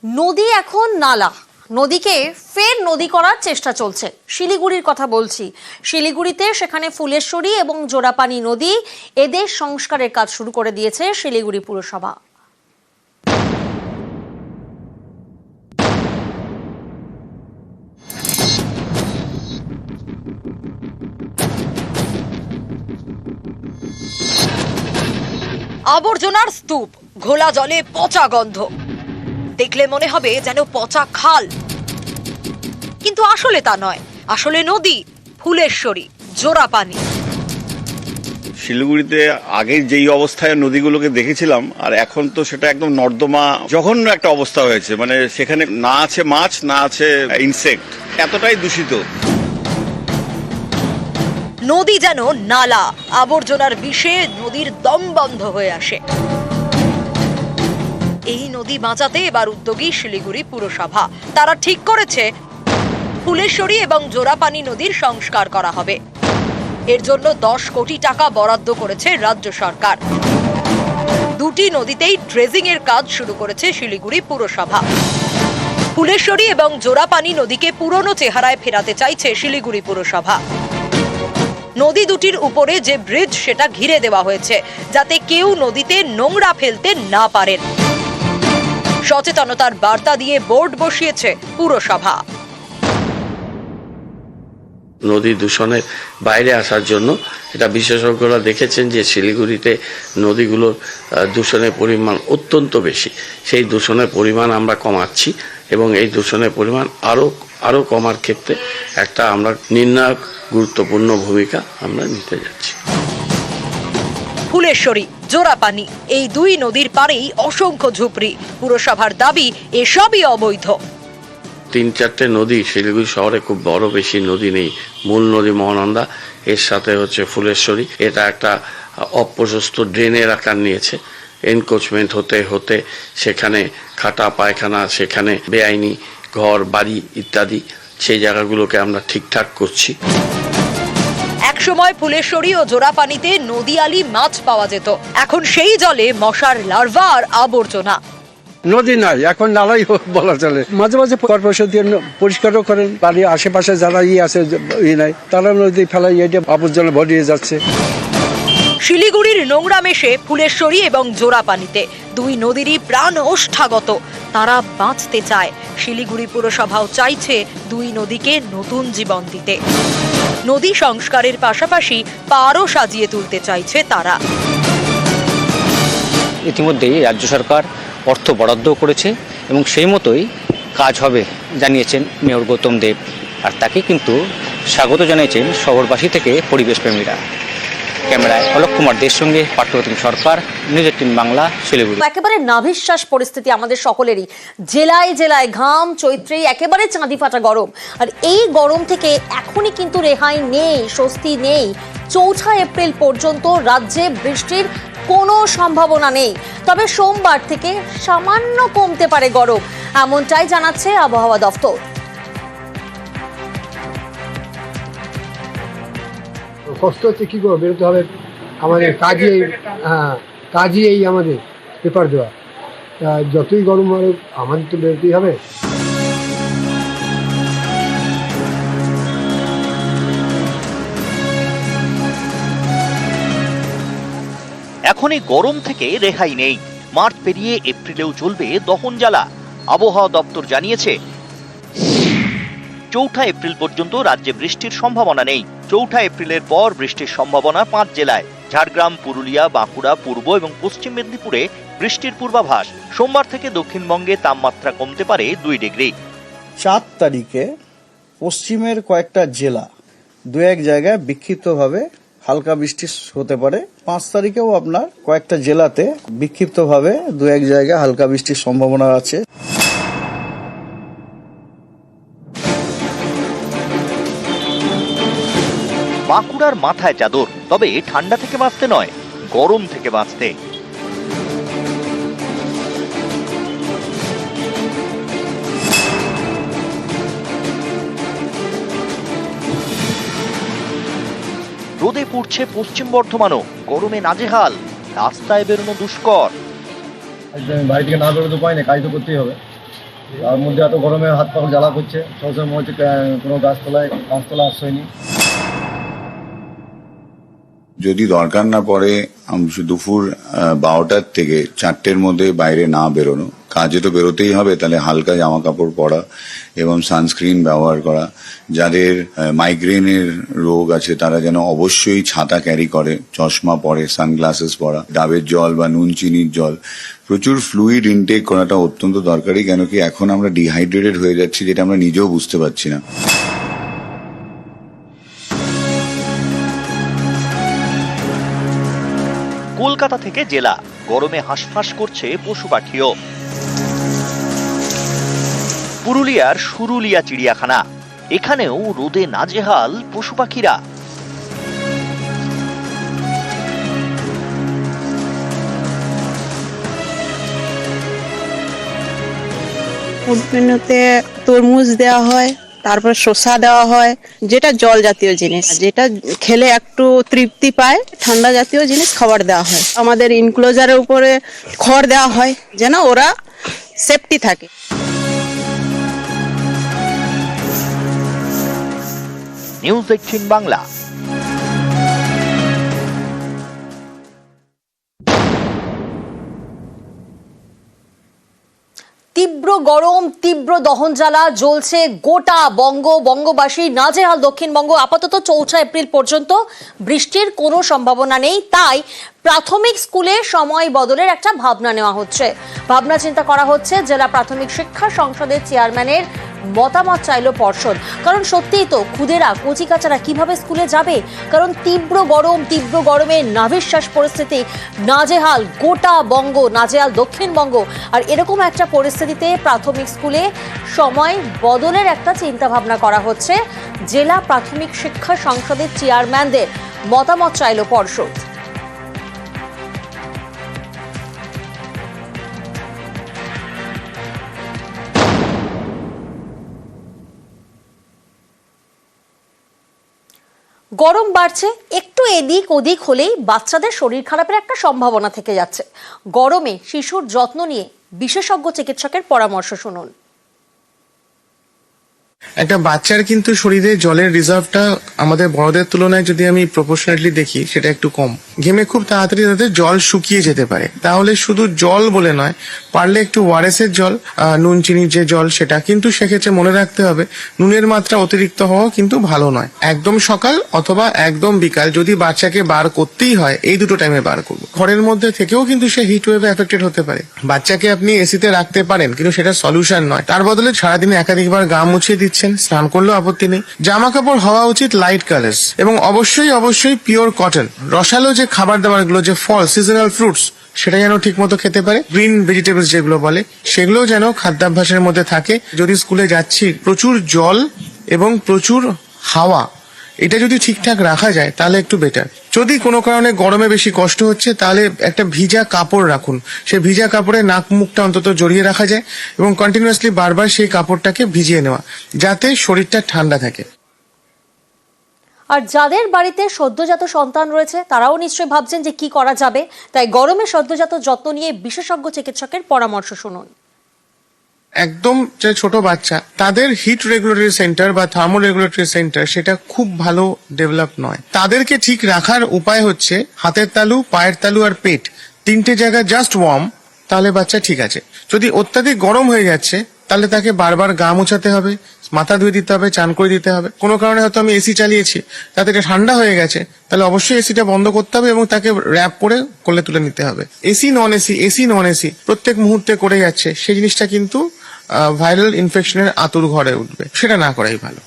নদী এখন নালা, নদীকে ফের নদী করার চেষ্টা চলছে। শিলিগুড়ির কথা বলছি। শিলিগুড়িতে সেখানে ফুলেশ্বরী এবং জোড়াপানি নদী, এদের সংস্কারের কাজ শুরু করে দিয়েছে শিলিগুড়ি পুরসভা। আবর্জনার স্তূপ, ঘোলা জলে পচা গন্ধ, দেখলে মনে হবে যেন পচা খাল, কিন্তু আসলে তা নয়। আসলে নদী ফুলেশ্বরী, জোড়াপানি। শিলিগুড়িতে আগে যেই অবস্থায় নদীগুলোকে দেখেছিলাম আর এখন তো সেটা একদম নর্দমা জঘন্য একটা অবস্থা হয়েছে। মানে সেখানে না আছে মাছ, না আছে ইনসেক্ট, এতটাই দূষিত। নদী যেন নালা, আবর্জনার বিষে নদীর দম বন্ধ হয়ে আসে। এই নদী বাঁচাতে এবার উদ্যোগী শিলিগুড়ি পুরসভা। তারা ঠিক করেছে ফুলেশ্বরী এবং জোড়াপানি নদীর সংস্কার করা হবে। এর জন্য 10 কোটি টাকা বরাদ্দ করেছে রাজ্য সরকার। দুটি নদীতেই ড্রেজিং এর কাজ শুরু করেছে শিলিগুড়ি পুরসভা। ফুলেশ্বরী এবং জোড়াপানি নদীকে পুরনো চেহারায় ফেরাতে চাইছে শিলিগুড়ি পুরসভা। নদী দুটির উপরে যে ব্রিজ, সেটা ঘিরে দেওয়া হয়েছে যাতে কেউ নদীতে নোংরা ফেলতে না পারেন। সচেতনতার বার্তা দিয়ে বোর্ড বসিয়েছে পুরসভা। নদী দূষণের বাইরে আসার জন্য এটা বিশেষজ্ঞরা দেখেছেন যে শিলিগুড়িতে নদীগুলোর দূষণের পরিমাণ অত্যন্ত বেশি। সেই দূষণের পরিমাণ আমরা কমাচ্ছি এবং এই দূষণের পরিমাণ আরো কমার ক্ষেত্রে একটা আমরা নির্ণায়ক গুরুত্বপূর্ণ ভূমিকা আমরা নিতে যাচ্ছি। ফুলেশ্বরী, জোড়াপানি, এই দুই নদীর পাড়েই অসংখ্য ঝুপড়ি। পুরসভার দাবি এসবই অবৈধ। 3-4টে নদী শিলিগুড়ি শহরে, খুব বড় বেশি নদী নেই। মূল নদী মহানন্দা, এর সাথে হচ্ছে ফুলেশ্বরী। এটা একটা অপ্রশস্ত ড্রেনের আকার নিয়েছে। এনক্রোচমেন্ট হতে হতে সেখানে খাটা পায়খানা, সেখানে বেআইনি ঘর বাড়ি ইত্যাদি, সেই জায়গাগুলোকে আমরা ঠিকঠাক করছি। একসময় ফুলেশ্বরী ও জোড়াপানিতে নদীয়ালি মাছ পাওয়া যেত, এখন সেই জলে মশার লার্ভা আর আবর্জনা। নদী নাই, এখন নালাই বলা চলে। মাঝে মাঝে কর্পোরেশন দিয়ে পরিষ্কারও করেন। বাড়ির আশেপাশে যারা আছে নাই, তারা নদী ফেলাই এটা আবর্জনা ভরিয়ে যাচ্ছে। শিলিগুড়ির নোংরা মেশে ফুলেশ্বরী এবং জোড়াপানিতে, দুই নদীরই প্রাণ ওষ্ঠাগত। তারা বাঁচতে চায়। শিলিগুড়ি পুরসভাও চাইছে দুই নদীকে নতুন জীবন দিতে। নদী সংস্কারের পাশাপাশি পাড়ও সাজিয়ে তুলতে চাইছে তারা। ইতিমধ্যেই রাজ্য সরকার অর্থ বরাদ্দ করেছে এবং সেই মতোই কাজ হবে জানিয়েছেন মেয়র গৌতম দেব। আর তাকে কিন্তু স্বাগত জানিয়েছেন শহরবাসী থেকে পরিবেশপ্রেমীরা। ক্যামেরায় অলোক কুমার দের সঙ্গে পার্থপ্রতিম সরকার, নিউজ 18 বাংলা, শিলিগুড়ি। একেবারে নাভিশ্বাস পরিস্থিতি আমাদের সকলেরই। জেলায় জেলায় ঘাম, চৈত্রে একেবারে চাঁদি ফাটা গরম। আর এই গরম থেকে এখনই কিন্তু রেহাই নেই, স্বস্তি নেই। 4 এপ্রিল পর্যন্ত রাজ্যে বৃষ্টির কোনো সম্ভাবনা নেই। তবে সোমবার থেকে সামান্য কমতে পারে গরম, এমনটাই জানাচ্ছে আবহাওয়া দফতর। কষ্ট হচ্ছে, কি করবো, বেরোতে হবে। আমাদের কাজই এই আমাদের পেপার দেওয়া। যতই গরম হবে আমাদের তো বেরোতেই হবে। এখন এই গরম থেকে রেহাই নেই। মার্চ পেরিয়ে এপ্রিলেও চলবে দহন জ্বালা। আবহাওয়া দপ্তর জানিয়েছে 4 এপ্রিল পর্যন্ত রাজ্যে বৃষ্টির সম্ভাবনা নেই। 4 এপ্রিলের পর বৃষ্টির সম্ভাবনা 5 জেলায়। ঝাড়গ্রাম, পুরুলিয়া, বাঁকুড়া, পূর্ব এবং পশ্চিম মেদিনীপুরে বৃষ্টির পূর্বাভাস। সোমবার থেকে দক্ষিণবঙ্গে তাপমাত্রা কমতে পারে 2 ডিগ্রি। 4 তারিখে পশ্চিমের কয়েকটা জেলা 2-1 জায়গায় বিক্ষিপ্তভাবে হালকা বৃষ্টি হতে পারে। 5 তারিখেও আপনার কয়েকটা জেলাতে বিক্ষিপ্তভাবে 2-1 জায়গায় হালকা বৃষ্টির সম্ভাবনা আছে। বাঁকুড়ার মাথায় চাদর, তবে ঠান্ডা থেকে বাঁচতে নয়, গরম থেকে বাঁচতে। রোদে পুড়ছে পশ্চিম বর্ধমানও, গরমে নাজেহাল, রাস্তায় বেরোনো দুষ্কর। বাড়ি থেকে না বেরোতে পারি না, কাজ তো করতেই হবে। তার মধ্যে এত গরমে হাত পা জ্বালা করছে, সবসময় মনে হচ্ছে কোনো গাছতলা আশ্রয় নেই। যদি দরকার না পড়ে দুপুর 12টার থেকে 4টের মধ্যে বাইরে না বেরোনো, কাজে তো বেরোতেই হবে, তাহলে হালকা জামা কাপড় পরা এবং সানস্ক্রিন ব্যবহার করা। যাদের মাইগ্রেনের রোগ আছে তারা যেন অবশ্যই ছাতা ক্যারি করে, চশমা পরে, সানগ্লাসেস পরা, ডাবের জল বা নুন চিনির জল, প্রচুর ফ্লুইড ইনটেক করাটা অত্যন্ত দরকারি। কেন কি এখন আমরা ডিহাইড্রেটেড হয়ে যাচ্ছি, যেটা আমরা নিজেও বুঝতে পারছি না। কলকাতা থেকে জেলা, গরমে হাঁসফাঁস করছে পশু পাখিও। পুরুলিয়ার সুরুলিয়া চিড়িয়াখানা, এখানেও রোদে নাজেহাল পশু পাখিরা। মেনুতে তরমুজ দেওয়া হয়, তারপর শসা দেওয়া হয়, যেটা জল জাতীয় জিনিস, যেটা খেলে একটু তৃপ্তি পায়, ঠান্ডা জাতীয় জিনিস খাবার দেওয়া হয়। আমাদের ইনক্লোজারের উপরে খড় দেওয়া হয় যেন ওরা সেফটি থাকে। নিউজ 18 বাংলা। তীব্র গরম, তীব্র দহন জ্বালা জ্বলছে গোটা বঙ্গবাসী নাজেহাল। দক্ষিণবঙ্গ আপাতত 4 এপ্রিল পর্যন্ত বৃষ্টির কোনো সম্ভাবনা নেই, তাই প্রাথমিক স্কুলে সময় বদলের একটা ভাবনা নেওয়া হচ্ছে, ভাবনা চিন্তা করা হচ্ছে। জেলা প্রাথমিক শিক্ষা সংসদের চেয়ারম্যানের মতামত চাইল পর্ষদ। কারণ সত্যিই তো খুদেরা কচিকাচারা কিভাবে স্কুলে যাবে? কারণ তীব্র গরমে নাভিশ্বাস পরিস্থিতি, নাজেহাল গোটা বঙ্গ, নাজেহাল দক্ষিণবঙ্গ। আর এরকম একটা পরিস্থিতিতে প্রাথমিক স্কুলে সময় বদলের একটা চিন্তা ভাবনা করা হচ্ছে। জেলা প্রাথমিক শিক্ষা সংসদের চেয়ারম্যানদের মতামত চাইল পর্ষদ। গরম বাড়ছে, একটু এদিক ওদিক হলেই বাচ্চাদের শরীর খারাপের একটা সম্ভাবনা থেকে যাচ্ছে। গরমে শিশুর যত্ন নিয়ে বিশেষজ্ঞ চিকিৎসকের পরামর্শ শুনুন। একটা বাচ্চার কিন্তু শরীরে জলের রিজার্ভটা আমাদের বড়দের তুলনায় যদি আমি প্রপোর্শনালি দেখি সেটা একটু কম। ঘেমে খুব তাড়াতাড়ি তাদের জল শুকিয়ে যেতে পারে। তাহলে শুধু জল বলে নয়, পারলে একটু ওআরএস এর জল, নুন চিনির যে জল, সেটা কিন্তু সেক্ষেত্রে মনে রাখতে হবে নুনের মাত্রা অতিরিক্ত হওয়া কিন্তু ভালো নয়। একদম সকাল অথবা একদম বিকাল যদি বাচ্চাকে বার করতেই হয়, এই দুটো টাইমে বার করবো। ঘরের মধ্যে থেকেও কিন্তু সে হিট ওয়েভে এফেক্টেড হতে পারে। বাচ্চাকে আপনি এসিতে রাখতে পারেন, কিন্তু সেটা সলিউশন নয়। তার বদলে সারাদিনে একাধিকবার গা মুছিয়ে দিচ্ছেন, স্নান করলেও আপত্তি নেই। জামা কাপড় হওয়া উচিত লাইট কালার্স এবং অবশ্যই পিওর কটন। রসালো যে খাবার দাবার গুলো, যে ফল, সিজনাল ফ্রুটস, সেটা যেন ঠিক মতো খেতে পারে। গ্রিন ভেজিটেবলস যেগুলো বলে, সেগুলো যেন খাদ্যাভ্যাসের মধ্যে থাকে। যদি স্কুলে যাচ্ছি, প্রচুর জল এবং প্রচুর হাওয়া, এটা যদি ঠিকঠাক রাখা যায় তাহলে একটু বেটার। যদি কোনো কারণে গরমে বেশি কষ্ট হচ্ছে, তাহলে একটা ভিজা কাপড় রাখুন। সেই ভিজা কাপড়ে নাক মুখটা অন্তত জড়িয়ে রাখা যায় এবং কন্টিনিউয়াসলি বারবার সেই কাপড়টাকে ভিজিয়ে নেওয়া, যাতে শরীরটা ঠান্ডা থাকে। আর যাদের বাড়িতে সদ্যজাত সন্তান রয়েছে তারাও নিশ্চয়ই ভাবছেন যে কি করা যাবে, তাই গরমে সদ্যজাত যত্ন নিয়ে বিশেষজ্ঞ চিকিৎসকের পরামর্শ শুনুন। একদম যে ছোট বাচ্চা, তাদের হিট রেগুলেটরি সেন্টার বা থার্মো রেগুলেটরি সেন্টার সেটা খুব ভালো ডেভেলপ নয়। তাদেরকে ঠিক রাখার উপায় হচ্ছে হাতের তালু, পায়ের তালু আর পেট, 3টে জায়গা জাস্ট ওয়ার্ম, তাহলে বাচ্চা ঠিক আছে। যদি অত্যাধিক গরম হয়ে যাচ্ছে, তাহলে তাকে বারবার গা মোছাতে হবে, মাথা ধুয়ে দিতে হবে, চান করে দিতে হবে। কোনো কারণে হয়তো আমি এসি চালিয়েছি, তাতে এটা ঠান্ডা হয়ে গেছে, তাহলে অবশ্যই এসিটা বন্ধ করতে হবে এবং তাকে র্যাপ করে কোলে তুলে নিতে হবে। এসি নন এসি প্রত্যেক মুহূর্তে করে যাচ্ছে, সেই জিনিসটা কিন্তু ভাইরাল ইনফেকশনের আতুর ঘরে উঠবে। সেটা না করাই ভালো।